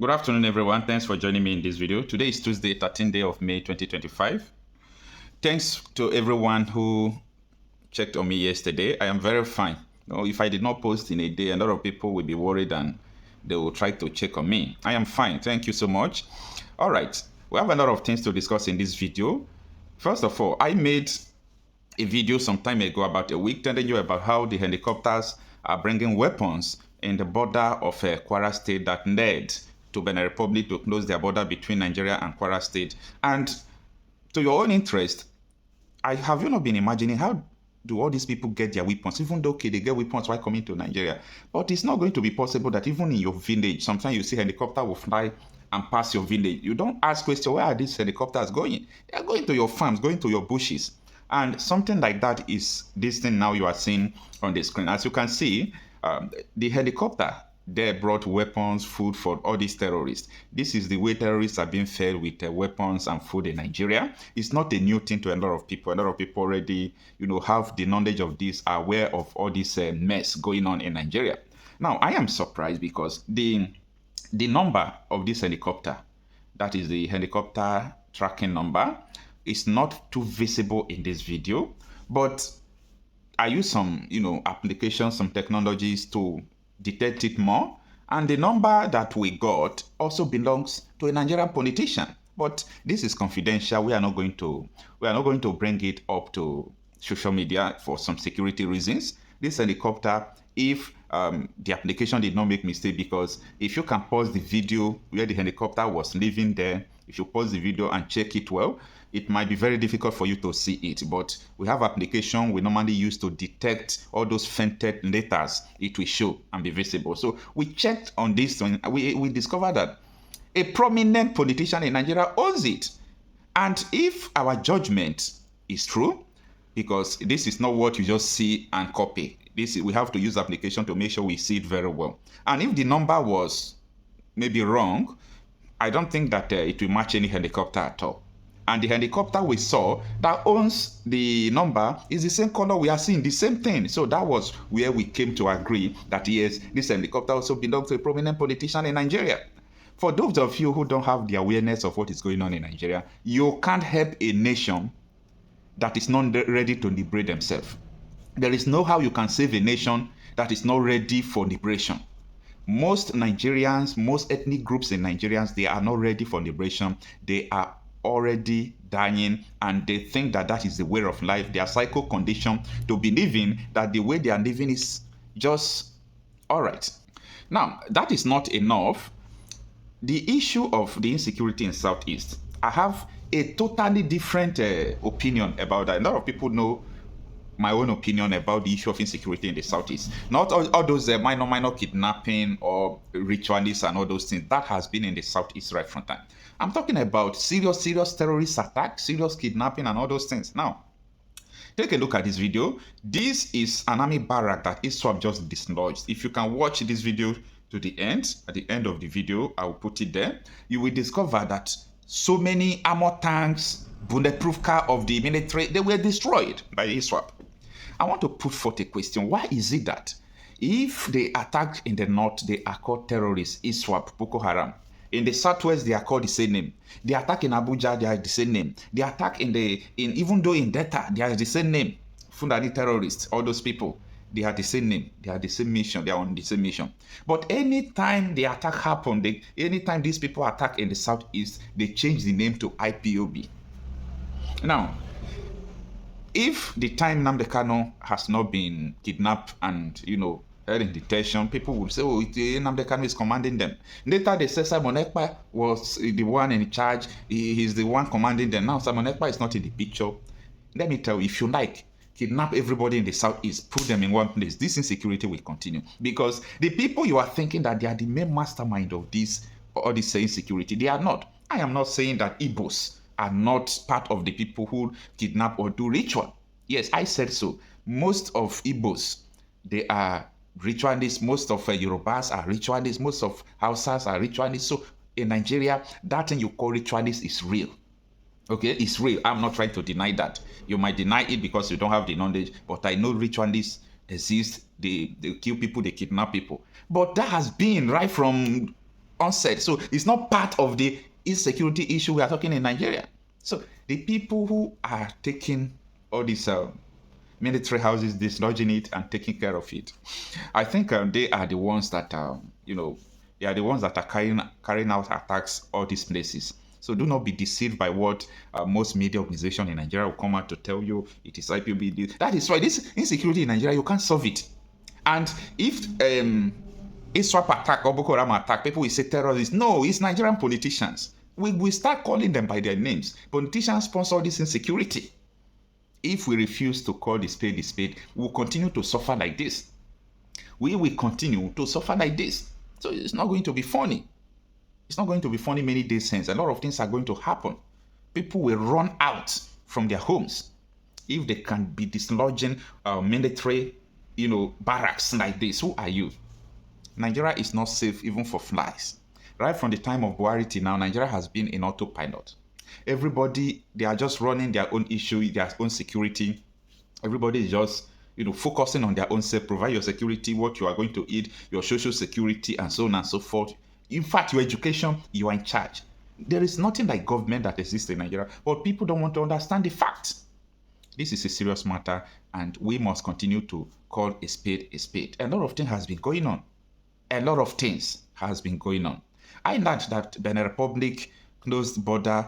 Good afternoon, everyone. Thanks for joining me in this video. Today is Tuesday, 13th day of May 2025. Thanks to everyone who checked on me yesterday. I am very fine. If I did not post in a day, a lot of people will be worried and they will try to check on me. I am fine. Thank you so much. All right. We have a lot of things to discuss in this video. First of all, I made a video some time ago, about a week, telling you about how the helicopters are bringing weapons in the border of Kwara State that led to Benin Republic to close their border between Nigeria and Kwara State. And to your own interest, have you not been imagining how do all these people get their weapons? Even though, okay, they get weapons while coming to Nigeria. But it's not going to be possible that even in your village, sometimes you see helicopter will fly and pass your village. You don't ask questions, where are these helicopters going? They are going to your farms, going to your bushes. And something like that is this thing now you are seeing on the screen. As you can see, the helicopter there brought weapons, food for all these terrorists. This is the way terrorists are being fed with weapons and food in Nigeria. It's not a new thing to a lot of people. A lot of people already, have the knowledge of this, are aware of all this mess going on in Nigeria. Now, I am surprised because the number of this helicopter, that is the helicopter tracking number, is not too visible in this video, but I use some, applications, some technologies to detect it more. And the number that we got also belongs to a Nigerian politician. But this is confidential. We are not going to bring it up to social media for some security reasons. This helicopter, if the application did not make mistake, because if you can pause the video where the helicopter was living there, if you pause the video and check it well, it might be very difficult for you to see it. But we have application we normally use to detect all those fainted letters. It will show and be visible. So we checked on this one. We discovered that a prominent politician in Nigeria owns it. And if our judgment is true, because this is not what you just see and copy. We have to use application to make sure we see it very well. And if the number was maybe wrong, I don't think that it will match any helicopter at all. And the helicopter we saw that owns the number is the same color we are seeing, the same thing. So that was where we came to agree that yes, this helicopter also belongs to a prominent politician in Nigeria. For those of you who don't have the awareness of what is going on in Nigeria, you can't help a nation that is not ready to liberate themselves. There is no how you can save a nation that is not ready for liberation. Most Nigerians, most ethnic groups in Nigerians, they are not ready for liberation. They are already dying, and they think that that is the way of life. They are psycho conditioned to believing that the way they are living is just all right. Now, that is not enough. The issue of the insecurity in Southeast, I have a totally different opinion about that. A lot of people know my own opinion about the issue of insecurity in the Southeast. Not all those minor kidnapping or ritualists and all those things. That has been in the Southeast right from time. I'm talking about serious terrorist attacks, serious kidnapping and all those things. Now, take a look at this video. This is an army barrack that ISWAP just dislodged. If you can watch this video to the end, at the end of the video, I will put it there. You will discover that so many armor tanks, bulletproof car of the military, they were destroyed by ISWAP. I want to put forth a question. Why is it that if they attack in the north, they are called terrorists, ISWAP, Boko Haram? In the southwest, they are called the same name. They attack in Abuja, they are the same name. They attack even though in Delta, they are the same name. Fulani terrorists, all those people, they are the same name. They are the same mission. They are on the same mission. But anytime the attack happens, anytime these people attack in the southeast, they change the name to ipob. Now, if the time Nnamdi Kanu has not been kidnapped and, held in detention, people would say, oh, Nnamdi Kanu is commanding them. Later, they say Simon Ekpa was the one in charge. He's the one commanding them. Now, Simon Ekpa is not in the picture. Let me tell you, if you like, kidnap everybody in the southeast, put them in one place, this insecurity will continue. Because the people you are thinking that they are the main mastermind of this, all this insecurity, they are not. I am not saying that Igbos are not part of the people who kidnap or do ritual. Yes, I said so. Most of Igbos, they are ritualists. Most of Yorubas are ritualists. Most of Hausas are ritualists. So in Nigeria, that thing you call ritualist is real. Okay, it's real. I'm not trying to deny that. You might deny it because you don't have the knowledge, but I know ritualists exist. They kill people, they kidnap people. But that has been right from unsaid. So it's not part of the insecurity issue we are talking in Nigeria. So the people who are taking all these military houses, dislodging it and taking care of it, I think they are the ones that, they are the ones that are carrying out attacks all these places. So do not be deceived by what most media organizations in Nigeria will come out to tell you it is IPOB. That is why this insecurity in Nigeria, you can't solve it. And if ISWAP attack or Boko Haram attack, people will say terrorists. No, it's Nigerian politicians. We start calling them by their names. Politicians sponsor this insecurity. If we refuse to call the spade, we'll continue to suffer like this. We will continue to suffer like this. So it's not going to be funny. It's not going to be funny many days hence. A lot of things are going to happen. People will run out from their homes if they can be dislodging military, barracks like this. Who are you? Nigeria is not safe even for flies. Right from the time of Buhari till now, Nigeria has been in autopilot. Everybody, they are just running their own issue, their own security. Everybody is just, focusing on their own self. Provide your security, what you are going to eat, your social security, and so on and so forth. In fact, your education, you are in charge. There is nothing like government that exists in Nigeria, but people don't want to understand the fact. This is a serious matter, and we must continue to call a spade a spade. A lot of things has been going on. A lot of things has been going on. I learned that Benin Republic closed border,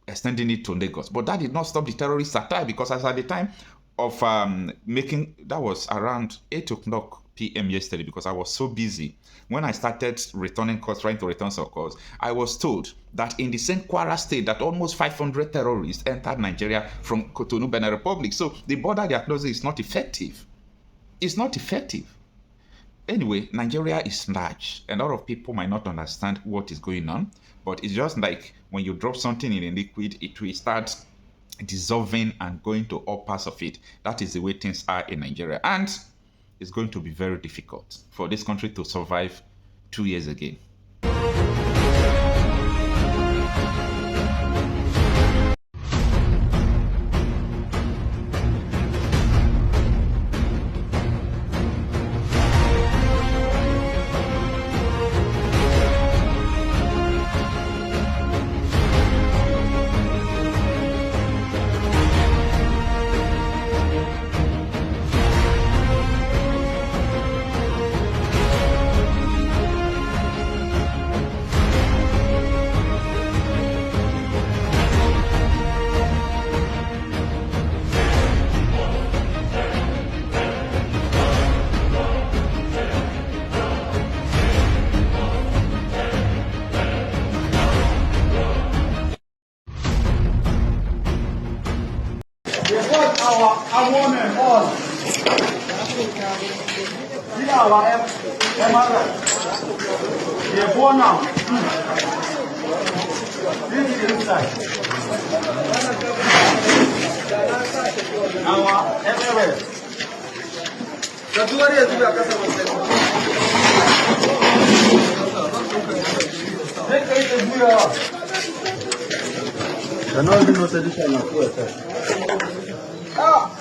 extending it to Lagos, but that did not stop the terrorist attack, because as at the time of that was around 8 o'clock p.m. yesterday, because I was so busy. When I started returning calls, trying to return some calls, I was told that in the same Kwara state that almost 500 terrorists entered Nigeria from Cotonou, Benin Republic. So the border they are closing is not effective. It's not effective. Anyway, Nigeria is large. A lot of people might not understand what is going on, but it's just like when you drop something in a liquid, it will start dissolving and going to all parts of it. That is the way things are in Nigeria. And it's going to be very difficult for this country to survive 2 years again.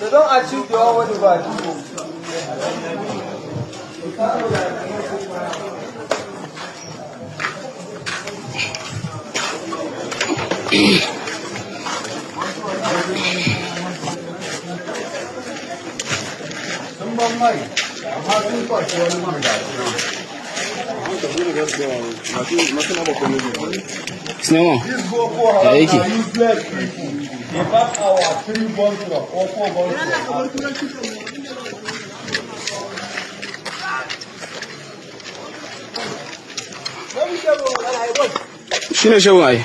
They don't achieve the whole way. Snow. These useless people. They pass our 3 balls truck or 4 balls truck. Shine shawai.